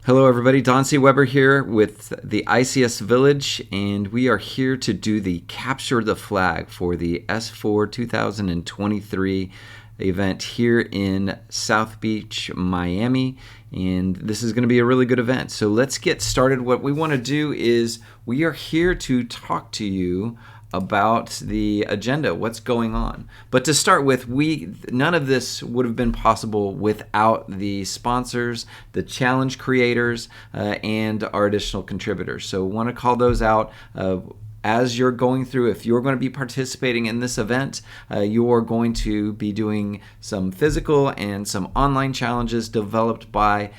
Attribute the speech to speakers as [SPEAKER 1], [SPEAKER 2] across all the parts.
[SPEAKER 1] Hello everybody, Don C. Weber here with the ICS Village, and we are here to do the Capture the Flag for the S4 2023 event here in South Beach, Miami, and this is going to be a really good event. So let's get started. What we want to do is we are here to talk to you about the agenda, what's going on. But to start with, none of this would have been possible without the sponsors, the challenge creators, and our additional contributors. So want to call those out. As you're going through, if you're going to be participating in this event, you are going to be doing some physical and some online challenges developed by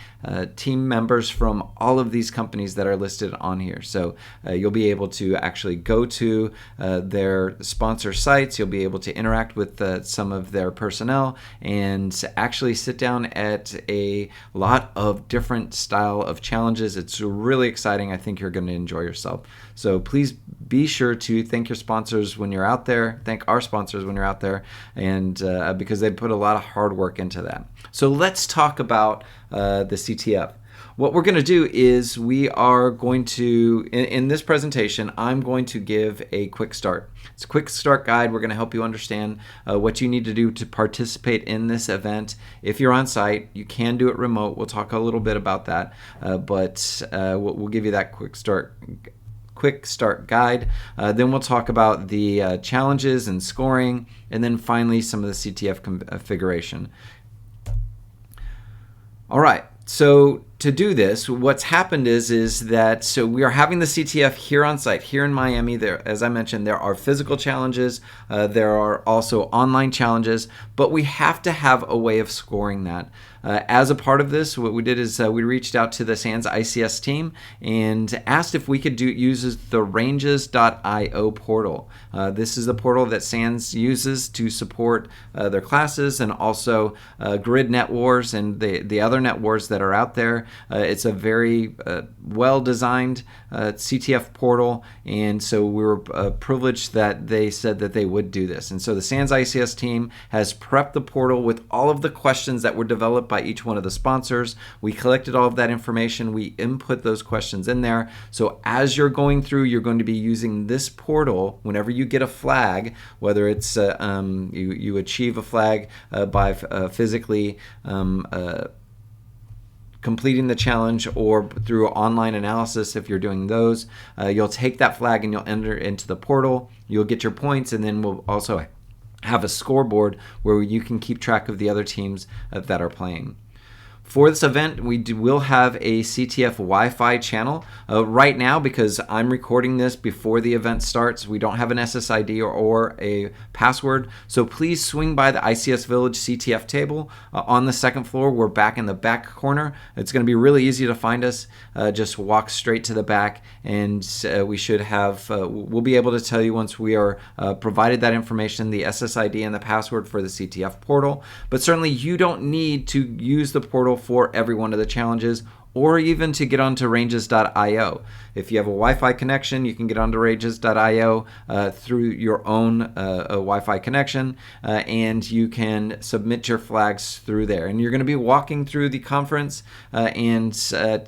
[SPEAKER 1] team members from all of these companies that are listed on here. So you'll be able to actually go to their sponsor sites, you'll be able to interact with some of their personnel and actually sit down at a lot of different style of challenges. It's really exciting. I think you're going to enjoy yourself. So please be sure to thank your sponsors when you're out there. Thank our sponsors when you're out there, and because they put a lot of hard work into that. So let's talk about the CTF. What we're going to do is we are going to, in this presentation, I'm going to give a quick start. It's a quick start guide. We're going to help you understand what you need to do to participate in this event. If you're on site, you can do it remote. We'll talk a little bit about that, but we'll give you that quick start guide. Then we'll talk about the challenges and scoring, and then finally some of the CTF configuration. All right, so to do this, what's happened is that so we are having the CTF here on site, here in Miami. There, as I mentioned, there are physical challenges, there are also online challenges, but we have to have a way of scoring that. As a part of this, what we did is we reached out to the SANS ICS team and asked if we could use the ranges.io portal. This is the portal that SANS uses to support their classes and also Grid Net Wars and the other net wars that are out there. It's a very well-designed CTF portal, and so we were privileged that they said that they would do this. And so the SANS ICS team has prepped the portal with all of the questions that were developed by each one of the sponsors. We collected all of that information. We input those questions in there. So as you're going through, you're going to be using this portal whenever you get a flag, whether it's you achieve a flag by physically completing the challenge or through online analysis. If you're doing those, you'll take that flag and you'll enter into the portal. You'll get your points, and then we'll also have a scoreboard where you can keep track of the other teams that are playing. For this event, we will have a CTF Wi-Fi channel. Right now, because I'm recording this before the event starts, we don't have an SSID or a password. So please swing by the ICS Village CTF table on the second floor. We're back in the back corner. It's going to be really easy to find us. Just walk straight to the back, and we should have, we'll be able to tell you once we are provided that information, the SSID and the password for the CTF portal. But certainly you don't need to use the portal for every one of the challenges, or even to get onto ranges.io. If you have a Wi-Fi connection, you can get onto ranges.io through your own Wi-Fi connection, and you can submit your flags through there. And you're going to be walking through the conference, and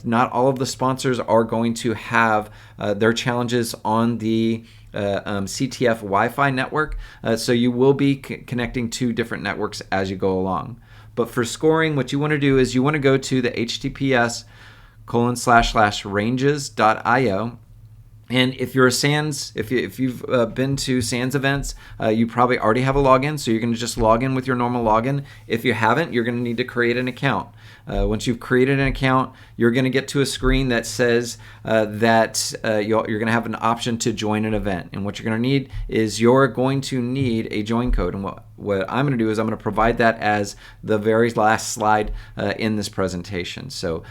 [SPEAKER 1] not all of the sponsors are going to have their challenges on the CTF Wi-Fi network, so you will be connecting to different networks as you go along. But for scoring, what you want to do is you want to go to the https://ranges.io. And if you're a SANS, if you've been to SANS events, you probably already have a login, so you're going to just log in with your normal login. If you haven't, you're going to need to create an account. Once you've created an account, you're going to get to a screen that says that you're going to have an option to join an event. And what you're going to need is you're going to need a join code. And what I'm going to do is I'm going to provide that as the very last slide in this presentation. So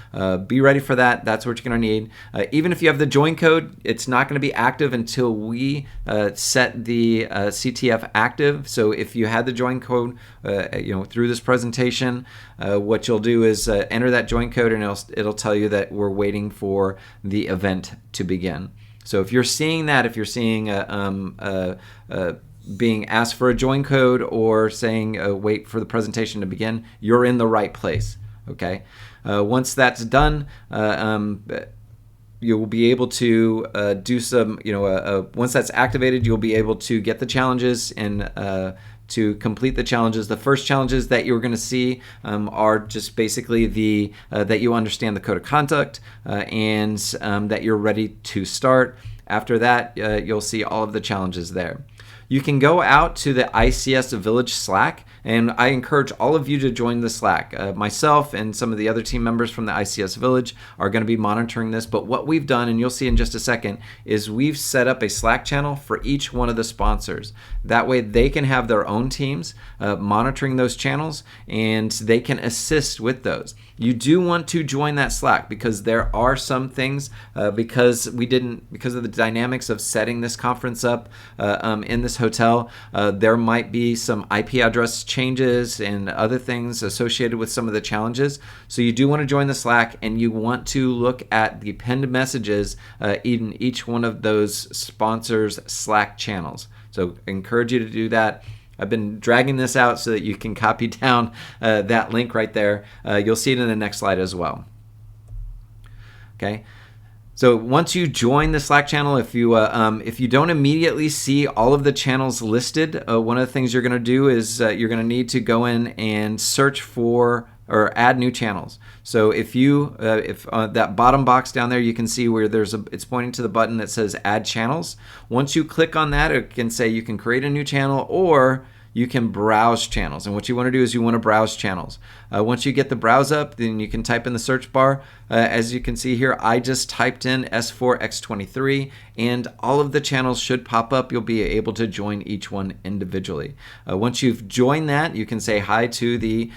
[SPEAKER 1] be ready for that. That's what you're going to need. Even if you have the join code, it's not going to be active until we set the CTF active. So if you had the join code through this presentation, what you'll do is enter that join code, and it'll tell you that we're waiting for the event to begin. So if you're seeing that, if you're seeing being asked for a join code or saying wait for the presentation to begin, you're in the right place. Okay. Once that's done, you will be able to do some, once that's activated, you'll be able to get the challenges and to complete the challenges. The first challenges that you're going to see are just basically that you understand the code of conduct and that you're ready to start. After that, you'll see all of the challenges there. You can go out to the ICS Village Slack, and I encourage all of you to join the Slack. Myself and some of the other team members from the ICS Village are going to be monitoring this, but what we've done, and you'll see in just a second, is we've set up a Slack channel for each one of the sponsors. That way they can have their own teams monitoring those channels, and they can assist with those. You do want to join that Slack because there are some things because of the dynamics of setting this conference up in this hotel, there might be some IP address changes and other things associated with some of the challenges. So you do want to join the Slack, and you want to look at the pinned messages in each one of those sponsors' Slack channels. So I encourage you to do that. I've been dragging this out so that you can copy down that link right there. You'll see it in the next slide as well. Okay. So once you join the Slack channel, if you don't immediately see all of the channels listed, one of the things you're going to do is you're going to need to go in and search for or add new channels. So if that bottom box down there, you can see where it's pointing to the button that says Add Channels. Once you click on that, it can say you can create a new channel or you can browse channels. And what you want to do is you want to browse channels. Once you get the browse up, then you can type in the search bar. As you can see here, I just typed in S4x23, and all of the channels should pop up. You'll be able to join each one individually. Once you've joined that, you can say hi to the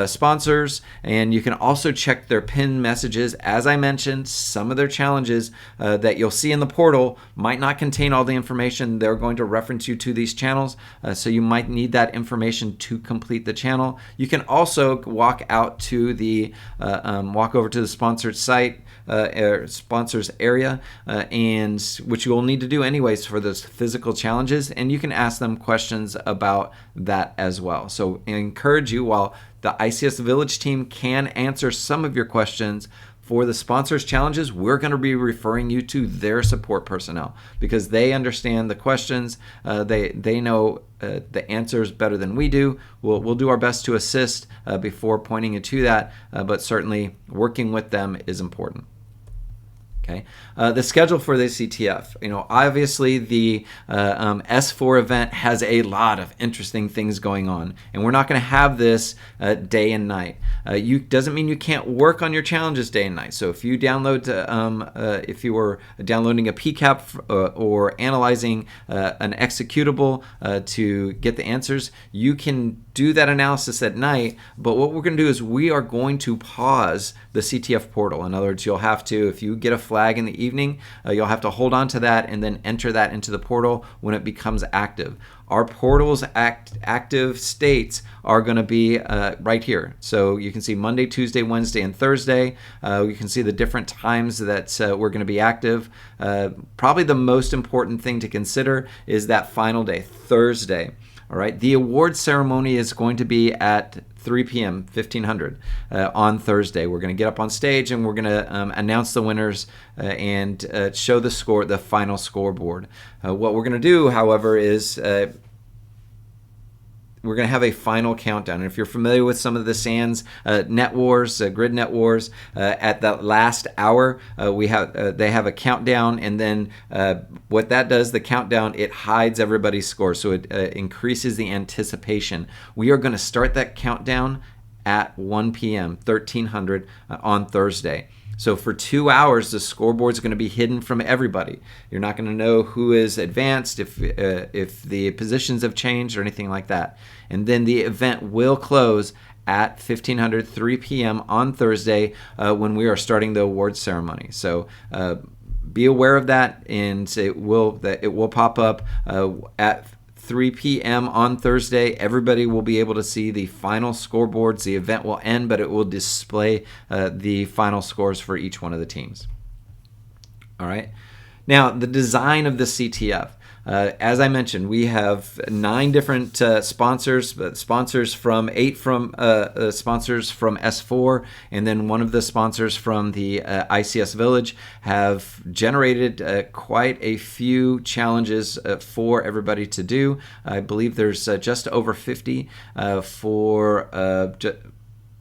[SPEAKER 1] sponsors, and you can also check their pinned messages. As I mentioned, some of their challenges that you'll see in the portal might not contain all the information. They're going to reference you to these channels, so you might need that information to complete the channel. You can also walk over to the sponsored site or sponsors area, and which you will need to do anyways for those physical challenges, and you can ask them questions about that as well. So I encourage you, while the ICS Village team can answer some of your questions, for the sponsors challenges, we're going to be referring you to their support personnel because they understand the questions. They know the answers better than we do. We'll do our best to assist before pointing you to that, but certainly working with them is important. Okay, the schedule for the CTF. Obviously the S4 event has a lot of interesting things going on, and we're not going to have this day and night. Doesn't mean you can't work on your challenges day and night. So if you if you were downloading a PCAP or analyzing an executable to get the answers, you can do that analysis at night. But what we're going to do is we are going to pause the CTF portal. In other words, you'll have to, if you get a flag in the evening, you'll have to hold on to that and then enter that into the portal when it becomes active. Our portal's active states are going to be right here. So you can see Monday, Tuesday, Wednesday, and Thursday. You can see the different times that we're going to be active. Probably the most important thing to consider is that final day, Thursday. All right, the award ceremony is going to be at 3 p.m., 1500 on Thursday. We're going to get up on stage and we're going to announce the winners and show the final scoreboard. What we're going to do, however, is we're going to have a final countdown. And if you're familiar with some of the SANS Net Wars, Grid Net Wars, at that last hour, they have a countdown, and then what that does, the countdown, it hides everybody's score, so it increases the anticipation. We are going to start that countdown at 1 p.m., 1300 on Thursday. So for 2 hours, the scoreboard is going to be hidden from everybody. You're not going to know who is advanced, if the positions have changed or anything like that. And then the event will close at 1500, 3 p.m. on Thursday when we are starting the award ceremony. So be aware of that, and it will pop up at 3 p.m. on Thursday. Everybody will be able to see the final scoreboards. The event will end, but it will display the final scores for each one of the teams. All right. Now, the design of the CTF. As I mentioned, we have 9 different sponsors, sponsors from 8 from sponsors from S4, and then one of the sponsors from the ICS Village have generated quite a few challenges for everybody to do. I believe there's just over 50 for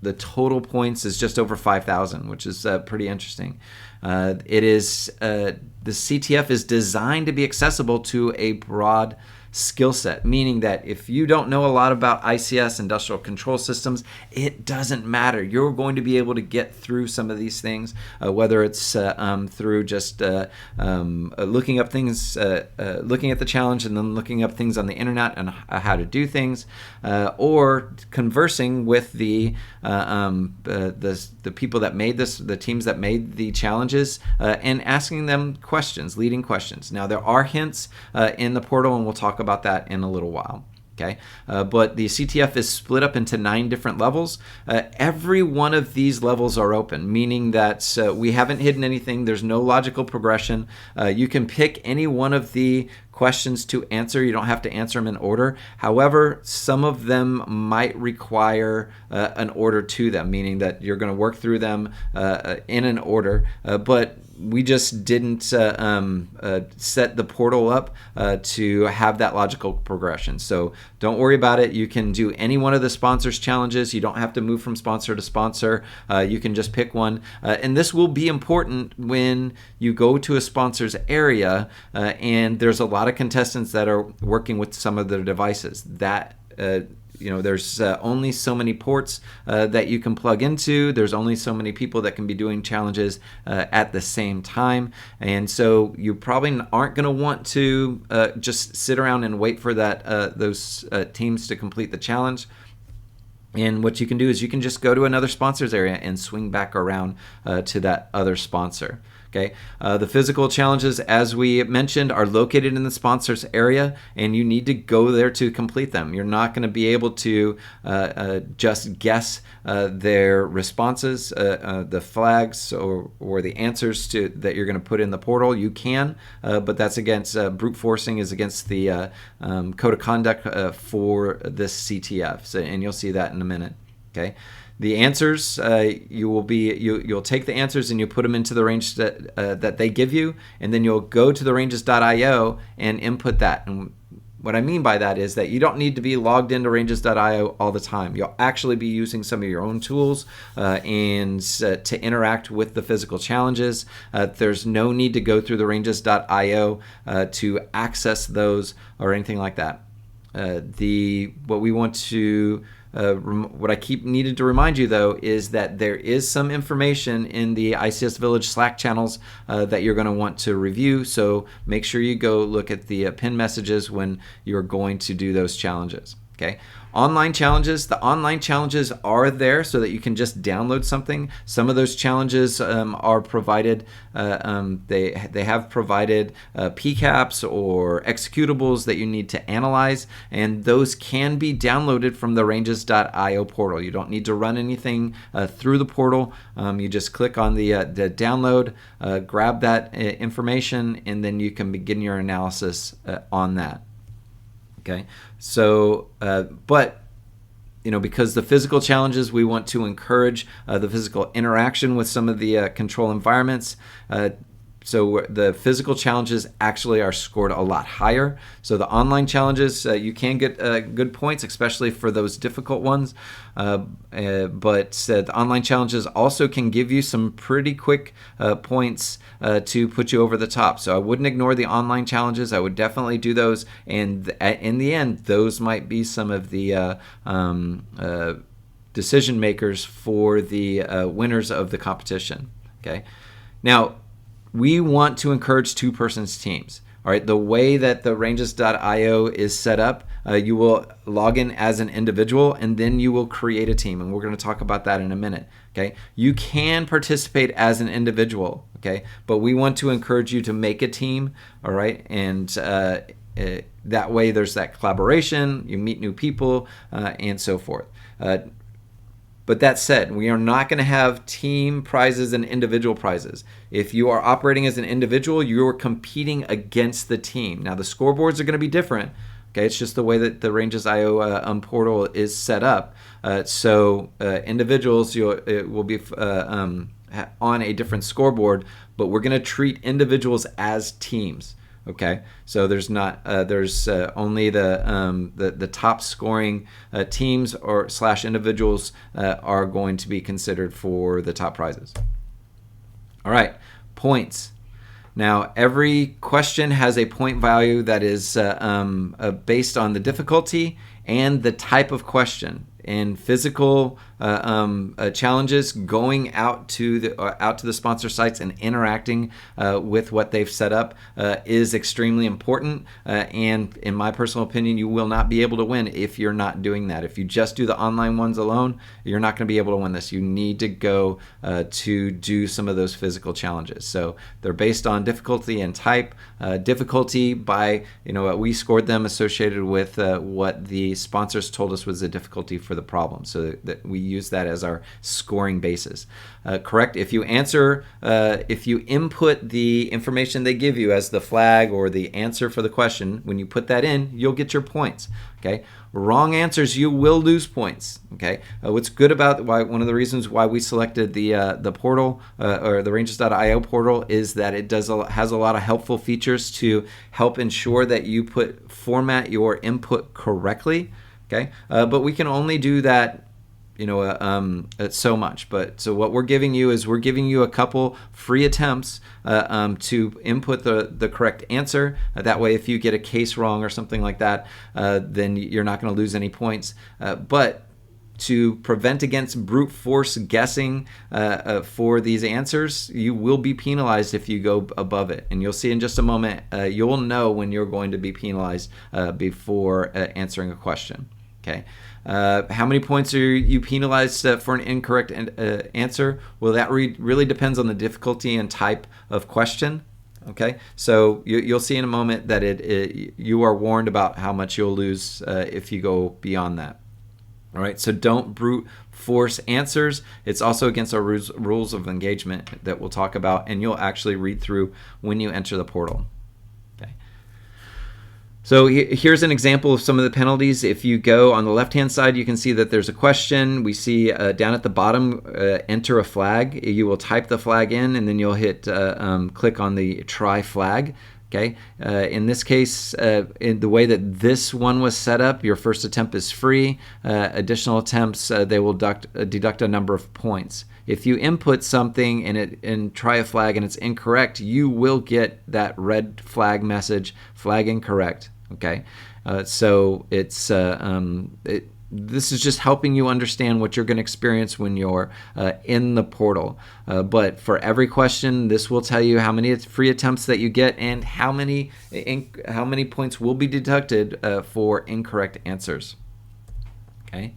[SPEAKER 1] the total points is just over 5,000, which is pretty interesting. The CTF is designed to be accessible to a broad skill set, meaning that if you don't know a lot about ICS, industrial control systems, it doesn't matter. You're going to be able to get through some of these things, whether it's through just looking up things, looking at the challenge and then looking up things on the internet and how to do things, or conversing with the people that made this, the teams that made the challenges, and asking them questions, leading questions. Now, there are hints in the portal, and we'll talk about that in a little while. Okay, but the CTF is split up into 9 different levels. Every one of these levels are open, meaning that we haven't hidden anything. There's no logical progression. You can pick any one of the questions to answer. You don't have to answer them in order. However, some of them might require an order to them, meaning that you're going to work through them in an order, but we just didn't set the portal up to have that logical progression. So don't worry about it. You can do any one of the sponsors challenges. You don't have to move from sponsor to sponsor. You can just pick one. And this will be important when you go to a sponsor's area and there's a lot of contestants that are working with some of their devices. That there's only so many ports that you can plug into. There's only so many people that can be doing challenges at the same time. And so you probably aren't going to want to just sit around and wait for those teams to complete the challenge. And what you can do is you can just go to another sponsor's area and swing back around to that other sponsor. Okay, the physical challenges, as we mentioned, are located in the sponsors area, and you need to go there to complete them. You're not going to be able to just guess their responses, the flags or the answers that you're going to put in the portal. You can, but that's against brute forcing is against the code of conduct for this CTF. So, and you'll see that in a minute. Okay. The answers, you'll take the answers and you put them into the range that they give you, and then you'll go to the ranges.io and input that. And what I mean by that is that you don't need to be logged into ranges.io all the time. You'll actually be using some of your own tools and to interact with the physical challenges. There's no need to go through the ranges.io to access those or anything like that. What I keep needed to remind you, though, is that there is some information in the ICS Village Slack channels that you're going to want to review. So make sure you go look at the pinned messages when you're going to do those challenges. Okay. Online challenges. The online challenges are there so that you can just download something. Some of those challenges are provided. They have provided PCAPs or executables that you need to analyze, and those can be downloaded from the ranges.io portal. You don't need to run anything through the portal. You just click on the download, grab that information, and then you can begin your analysis on that. Okay, so, because the physical challenges, we want to encourage the physical interaction with some of the control environments. So the physical challenges actually are scored a lot higher. So the online challenges, you can get good points, especially for those difficult ones. But the online challenges also can give you some pretty quick points to put you over the top. So I wouldn't ignore the online challenges. I would definitely do those. And in the end, those might be some of the decision makers for the winners of the competition. Okay. Now, we want to encourage 2-person teams. All right, the way that the ranges.io is set up, you will log in as an individual and then you will create a team, and we're going to talk about that in a minute. Okay, you can participate as an individual, okay, but we want to encourage you to make a team. All right, and that way there's that collaboration, you meet new people, and so forth. But that said, we are not going to have team prizes and individual prizes. If you are operating as an individual, you're competing against the team. Now, the scoreboards are going to be different. Okay, it's just the way that the Ranges.io portal is set up. So individuals it will be on a different scoreboard, but we're going to treat individuals as teams. Okay, so there's not there's only the top scoring teams or / individuals are going to be considered for the top prizes. All right, points. Now, every question has a point value that is based on the difficulty and the type of question. In physical challenges, going out to the sponsor sites and interacting with what they've set up is extremely important. And in my personal opinion, you will not be able to win if you're not doing that. If you just do the online ones alone, you're not going to be able to win this. You need to go to do some of those physical challenges. So they're based on difficulty and type. Difficulty by, we scored them associated with what the sponsors told us was the difficulty for the problem. So that we use that as our scoring basis. Correct. If you input the information they give you as the flag or the answer for the question, when you put that in, you'll get your points. Okay. Wrong answers, you will lose points. Okay. What's good about one of the reasons why we selected the portal or the Ranges.io portal is that it has a lot of helpful features to help ensure that you format your input correctly. Okay, but we can only do that, so much. So what we're giving you is a couple free attempts to input the correct answer. That way, if you get a case wrong or something like that, then you're not going to lose any points. But to prevent against brute force guessing for these answers, you will be penalized if you go above it. And you'll see in just a moment, you'll know when you're going to be penalized before answering a question. Okay. How many points are you penalized for an incorrect answer? Well, that really depends on the difficulty and type of question. Okay, so you'll see in a moment that you are warned about how much you'll lose if you go beyond that. All right, so don't brute force answers. It's also against our rules of engagement that we'll talk about, and you'll actually read through when you enter the portal. So here's an example of some of the penalties. If you go on the left-hand side, you can see that there's a question. We see down at the bottom, enter a flag. You will type the flag in, and then you'll hit click on the try flag. Okay. In this case, in the way that this one was set up, your first attempt is free. Additional attempts, they will deduct a number of points. If you input something and try a flag and it's incorrect, you will get that red flag message, flag incorrect. Okay, so it's this is just helping you understand what you're going to experience when you're in the portal. But for every question, this will tell you how many free attempts that you get and how many points will be deducted for incorrect answers. Okay.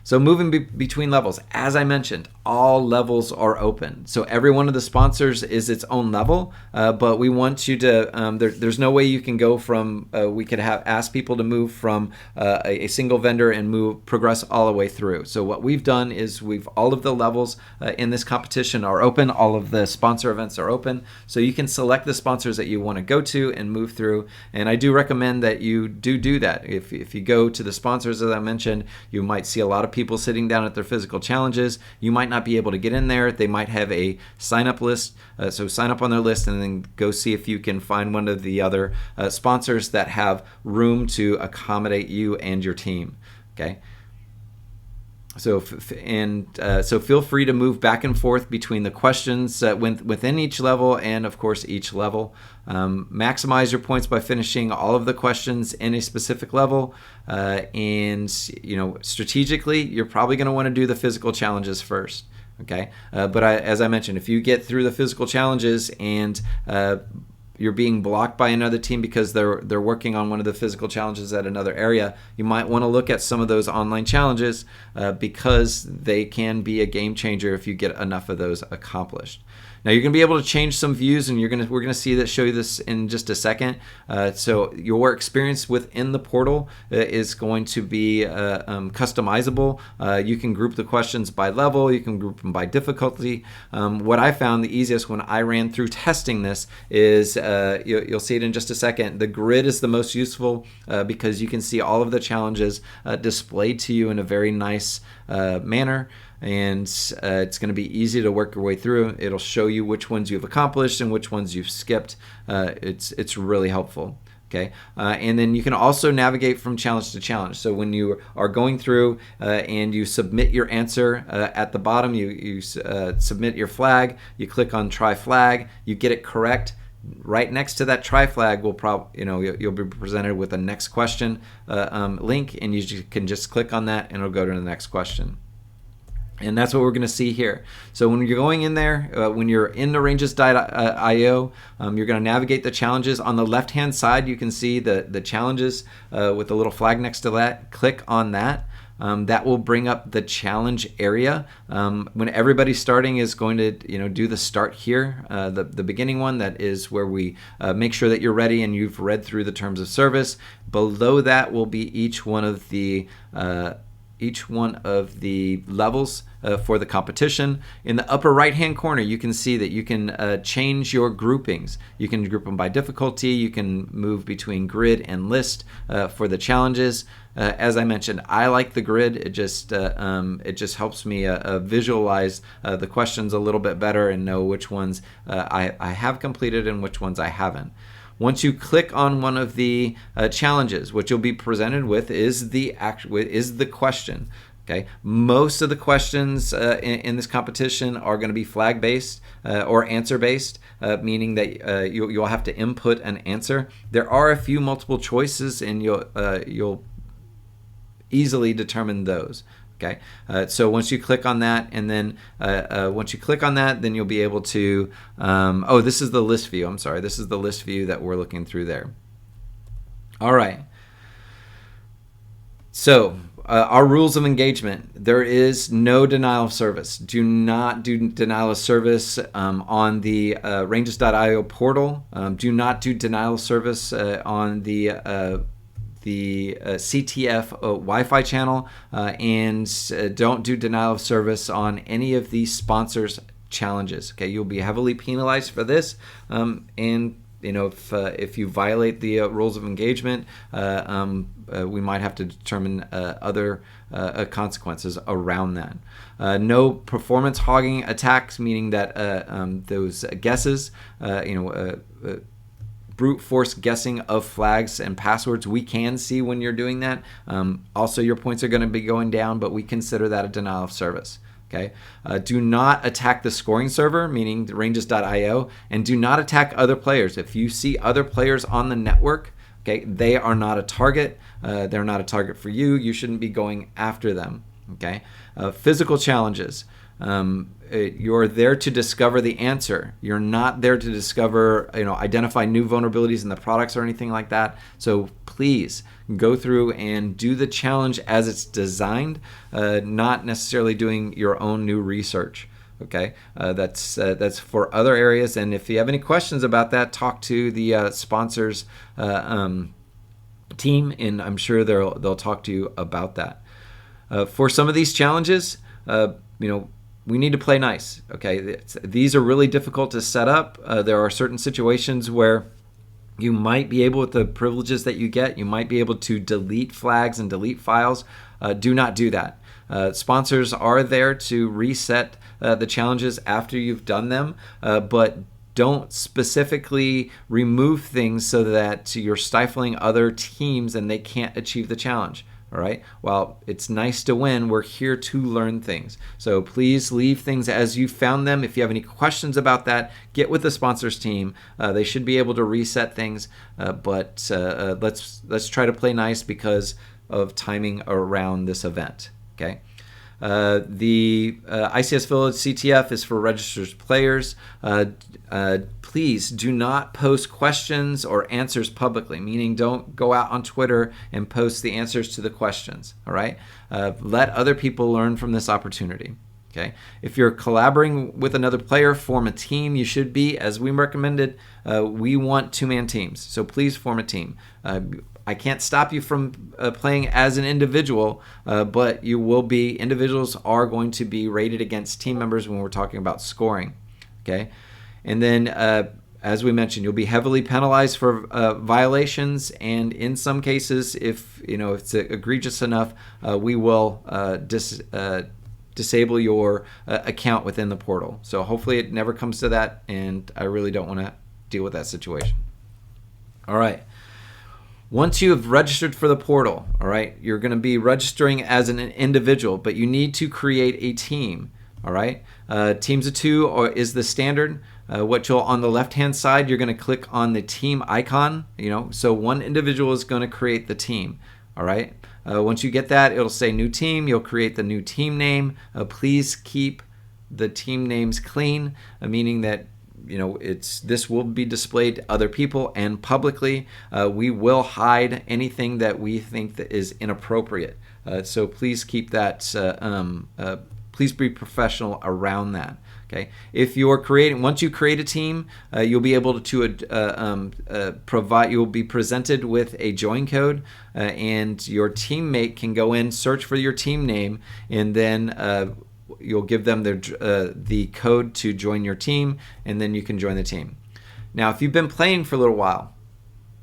[SPEAKER 1] So moving between levels, as I mentioned, all levels are open. So every one of the sponsors is its own level, but we want you to, there's no way you can go from, we could ask people to move from a single vendor and progress all the way through. So what we've done is all of the levels in this competition are open, all of the sponsor events are open, so you can select the sponsors that you want to go to and move through. And I do recommend that you do that. If you go to the sponsors, as I mentioned, you might see a lot of people sitting down at their physical challenges. You might not be able to get in there. They might have a sign-up list, so sign up on their list and then go see if you can find one of the other sponsors that have room to accommodate you and your team. Okay. So feel free to move back and forth between the questions within each level and, of course, each level. Maximize your points by finishing all of the questions in a specific level. And strategically, you're probably going to want to do the physical challenges first. Okay, but as I mentioned, if you get through the physical challenges and you're being blocked by another team because they're working on one of the physical challenges at another area, you might want to look at some of those online challenges because they can be a game changer if you get enough of those accomplished. Now you're going to be able to change some views, and we're going to show you this in just a second. So your experience within the portal is going to be customizable. You can group the questions by level. You can group them by difficulty. What I found the easiest when I ran through testing this is you'll see it in just a second. The grid is the most useful because you can see all of the challenges displayed to you in a very nice manner. And it's going to be easy to work your way through. It'll show you which ones you've accomplished and which ones you've skipped. It's really helpful. Okay, and then you can also navigate from challenge to challenge. So when you are going through and you submit your answer at the bottom, you submit your flag. You click on try flag. You get it correct. Right next to that try flag will you'll be presented with a next question link, and you can just click on that and it'll go to the next question. And that's what we're going to see here. So when you're going in there, when you're in the ranges.io, you're going to navigate the challenges. On the left-hand side, you can see the challenges with the little flag next to that. Click on that. That will bring up the challenge area. When everybody's starting is going to do the start here, the beginning one, that is where we make sure that you're ready and you've read through the terms of service. Below that will be each one of the levels for the competition. In the upper right hand corner, you can see that you can change your groupings. You can group them by difficulty. You can move between grid and list for the challenges. As I mentioned, I like the grid. It just helps me visualize the questions a little bit better and know which ones I have completed and which ones I haven't. Once you click on one of the challenges, what you'll be presented with is the question. Okay, most of the questions in this competition are going to be flag-based or answer-based, meaning that you'll have to input an answer. There are a few multiple choices, and you'll easily determine those. Okay, so once you click on that, and then then you'll be able to. This is the list view. I'm sorry, this is the list view that we're looking through there. All right. So our rules of engagement: there is no denial of service. Do not do denial of service on the ranges.io portal. Do not do denial of service on the CTF Wi-Fi channel, and don't do denial of service on any of these sponsors challenges. Okay, you'll be heavily penalized for this, and if you violate the rules of engagement, we might have to determine other consequences around that. No performance hogging attacks, meaning that those guesses, brute force guessing of flags and passwords, we can see when you're doing that. Also, your points are going to be going down, but we consider that a denial of service. Okay. Do not attack the scoring server, meaning ranges.io, and do not attack other players. If you see other players on the network, okay, they are not a target. They're not a target for you. You shouldn't be going after them. Okay. Physical challenges. You're there to discover the answer. You're not there to discover, identify new vulnerabilities in the products or anything like that. So please go through and do the challenge as it's designed, not necessarily doing your own new research. Okay, that's for other areas. And if you have any questions about that, talk to the sponsors team, and I'm sure they'll talk to you about that. For some of these challenges, we need to play nice. Okay, these are really difficult to set up. There are certain situations where you might be able, with the privileges that you get, you might be able to delete flags and delete files. Do not do that. Sponsors are there to reset the challenges after you've done them, but don't specifically remove things so that you're stifling other teams and they can't achieve the challenge. All right. While it's nice to win, we're here to learn things. So please leave things as you found them. If you have any questions about that, get with the sponsors team. They should be able to reset things. But let's try to play nice because of timing around this event. Okay. The ICS Village CTF is for registered players. Please do not post questions or answers publicly, meaning don't go out on Twitter and post the answers to the questions, all right? Let other people learn from this opportunity. Okay. If you're collaborating with another player, form a team. You should be, as we recommended, we want two-man teams. So please form a team. I can't stop you from playing as an individual, but you will be, individuals are going to be rated against team members when we're talking about scoring. Okay. And then, as we mentioned, you'll be heavily penalized for violations, and in some cases, if it's egregious enough, we will disable your account within the portal. So hopefully it never comes to that, and I really don't want to deal with that situation. All right. Once you have registered for the portal, all right, you're going to be registering as an individual, but you need to create a team. All right. Teams of two is the standard. What you'll, on the left-hand side, you're going to click on the team icon. So one individual is going to create the team. All right. Once you get that, it'll say new team. You'll create the new team name. Please keep the team names clean, meaning that this will be displayed to other people and publicly. We will hide anything that we think that is inappropriate. So please keep that. Please be professional around that. Okay. If you're once you create a team, you'll be able to provide. You'll be presented with a join code, and your teammate can go in, search for your team name, and then you'll give them the code to join your team, and then you can join the team. Now, if you've been playing for a little while,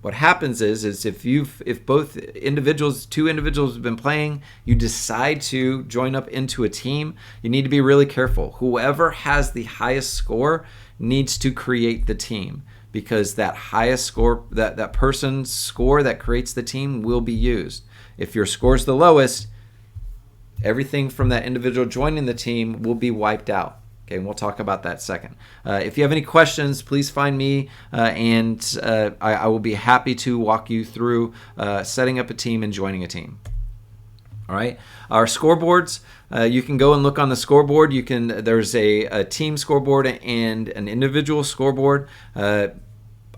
[SPEAKER 1] what happens is if both individuals, two individuals have been playing, you decide to join up into a team, you need to be really careful. Whoever has the highest score needs to create the team, because that highest score, that person's score that creates the team will be used. If your score is the lowest, everything from that individual joining the team will be wiped out. Okay, and we'll talk about that second. If you have any questions, please find me, and I will be happy to walk you through setting up a team and joining a team. All right, our scoreboards. You can go and look on the scoreboard. There's a team scoreboard and an individual scoreboard.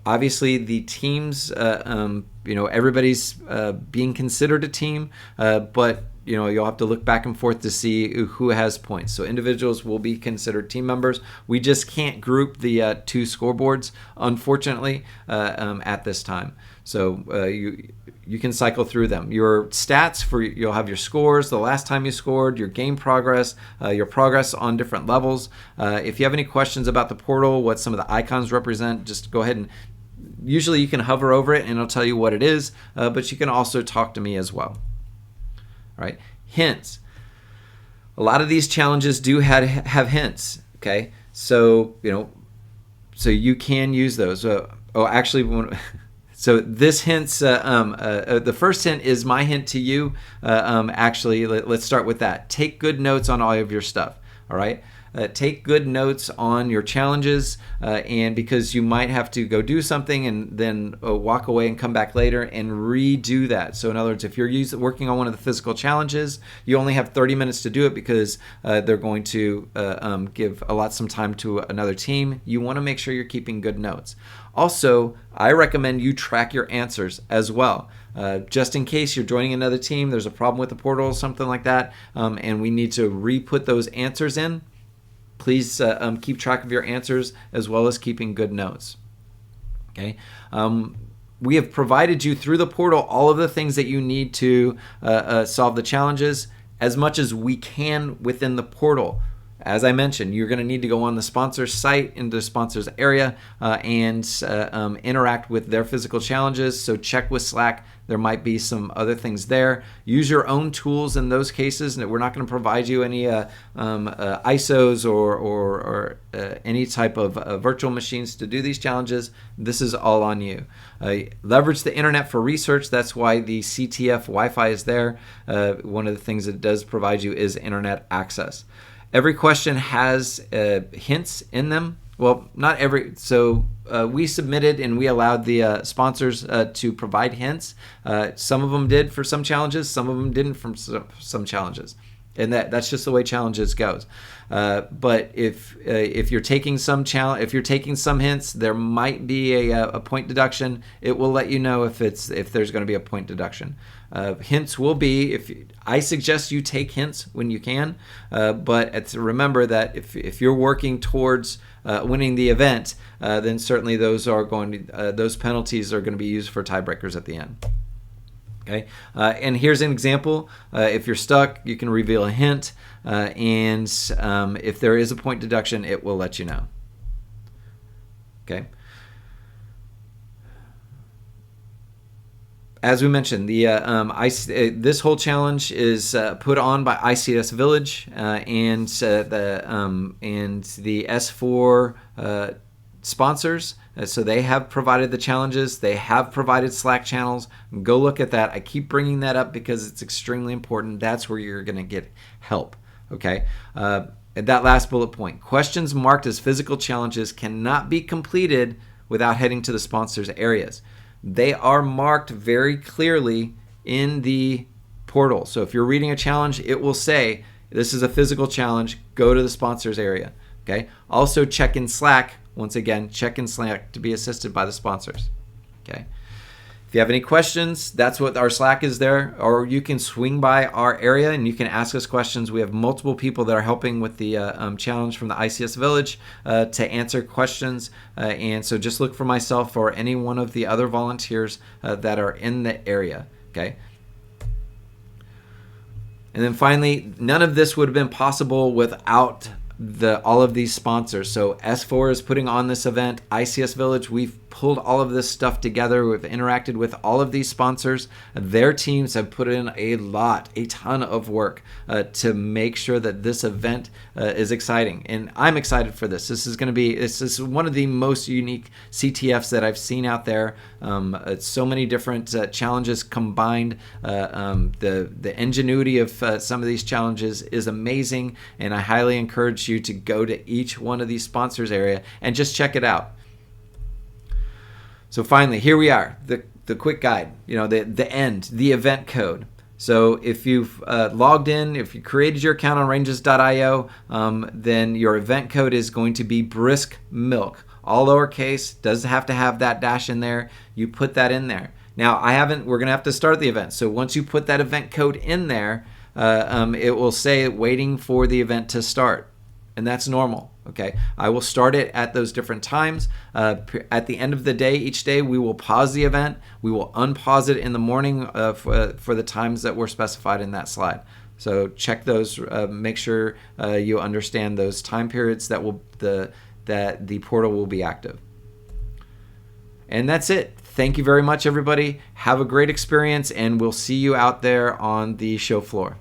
[SPEAKER 1] Obviously, the teams, everybody's being considered a team, but you'll have to look back and forth to see who has points. So individuals will be considered team members. We just can't group the two scoreboards, unfortunately, at this time. So you can cycle through them. Your stats you'll have your scores, the last time you scored, your game progress, your progress on different levels. If you have any questions about the portal, what some of the icons represent, just go ahead and usually you can hover over it and it'll tell you what it is, but you can also talk to me as well. All right, hints. A lot of these challenges do have hints. Okay, so so you can use those. So this hints. The first hint is my hint to you. Actually, let's start with that. Take good notes on all of your stuff. All right. Take good notes on your challenges, and because you might have to go do something and then walk away and come back later and redo that. So in other words, if you're working on one of the physical challenges, you only have 30 minutes to do it because they're going to give some time to another team. You want to make sure you're keeping good notes. Also, I recommend you track your answers as well. Just in case you're joining another team, there's a problem with the portal, something like that, and we need to re-put those answers in. Please keep track of your answers as well as keeping good notes. Okay. We have provided you through the portal all of the things that you need to solve the challenges as much as we can within the portal. As I mentioned, you're going to need to go on the sponsor's site in the sponsor's area and interact with their physical challenges. So check with Slack. There might be some other things there. Use your own tools in those cases. We're not going to provide you any ISOs or any type of virtual machines to do these challenges. This is all on you. Leverage the internet for research. That's why the CTF Wi-Fi is there. One of the things it does provide you is internet access. Every question has hints in them. Well, not every. So we submitted and we allowed the sponsors to provide hints. Some of them did for some challenges. Some of them didn't for some challenges. And that's just the way challenges goes. But if you're taking some if you're taking some hints, there might be a point deduction. It will let you know if there's going to be a point deduction. Hints will be, I suggest you take hints when you can, but remember that if you're working towards winning the event, then certainly those penalties are going to be used for tiebreakers at the end. Okay, and here's an example. If you're stuck, you can reveal a hint, and if there is a point deduction, it will let you know. Okay. As we mentioned, this whole challenge is put on by ICS Village and the S4 sponsors. So they have provided the challenges. They have provided Slack channels. Go look at that. I keep bringing that up because it's extremely important. That's where you're going to get help. Okay. That last bullet point: questions marked as physical challenges cannot be completed without heading to the sponsors' areas. They are marked very clearly in the portal. So if you're reading a challenge, it will say, this is a physical challenge, go to the sponsors area. Okay. Also check in Slack. Once again, check in Slack to be assisted by the sponsors. Okay. If you have any questions, that's what our Slack is there, or you can swing by our area and you can ask us questions. We have multiple people that are helping with the challenge from the ICS Village to answer questions. And so just look for myself or any one of the other volunteers that are in the area. Okay. And then finally, none of this would have been possible without all of these sponsors. So S4 is putting on this event. ICS Village, we've pulled all of this stuff together. We've interacted with all of these sponsors. Their teams have put in a ton of work to make sure that this event is exciting. And I'm excited for this. This is one of the most unique CTFs that I've seen out there. So many different challenges combined. The ingenuity of some of these challenges is amazing, and I highly encourage you to go to each one of these sponsors area and just check it out. So finally, here we are, the quick guide, the event code. So if you've logged in, if you created your account on ranges.io, then your event code is going to be Brisk Milk. All lowercase, does have to have that dash in there. You put that in there. Now, we're going to have to start the event. So once you put that event code in there, it will say waiting for the event to start. And that's normal. Okay, I will start it at those different times. At the end of the day, each day, we will pause the event. We will unpause it in the morning for the times that were specified in that slide. So check those. Make sure you understand those time periods that the portal will be active. And that's it. Thank you very much, everybody. Have a great experience, and we'll see you out there on the show floor.